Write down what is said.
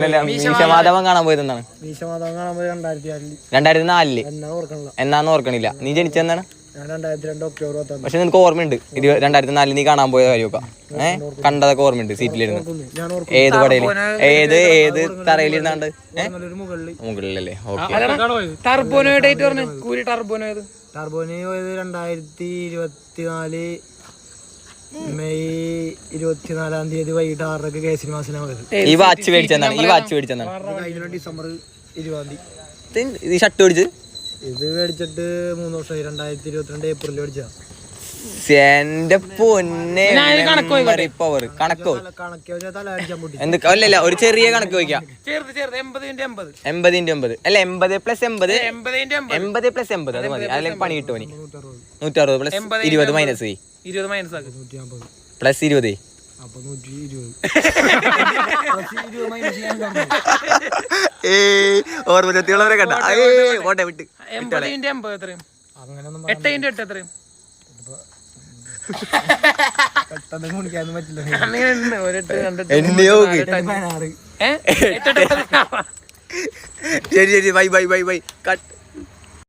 മീശമാധവൻ കാണാൻ പോയത് എന്താണ്? 2004 എന്നാന്ന് ഓർക്കണില്ല. നീ ജനിച്ചെന്നാണ്? പക്ഷെ നിനക്ക് ഓർമ്മയുണ്ട് 2004 നീ കാണാൻ പോയ കാര്യമൊക്കെ കണ്ടതൊക്കെ ഓർമ്മയുണ്ട്. സീറ്റിലിരുന്ന് ഏത് പടയില് ഏത് തറയിലിരുന്നാണ്ട് മുകളിലല്ലേ? ഓക്കെ. 2024 മെയ് 24-ാം തീയതി വൈകിട്ട് 6:00 കെ സിനിമാസിനാ പോയത്. ഈ വാച്ച് മേടിച്ചെന്നാണ്? ഡിസംബർ 20-ാം തീയതി ഈ ഷർട്ട് മേടിച്ച് ഇത് മേടിച്ചിട്ട് 3 വർഷമായി. 2022 ഏപ്രിൽ മേടിച്ചാ. എന്റെ പൊന്നെ പവർ കണക്കോ അല്ലല്ല, ഒരു ചെറിയ കണക്ക് വയ്ക്കാം. 80x80 അല്ല 80+80 80+80 അത് മതി. അല്ലെങ്കിൽ പണി കിട്ടുമോ? 160 + 20 മൈനസ് 20 പ്ലസ് 20 ഓർമ്മത്തിയുള്ളവരെ കണ്ട ഓട്ടെ വിട്ട് 80x80 എത്രയും 8x8 എത്രയും ശരി ബൈ കട്ട്.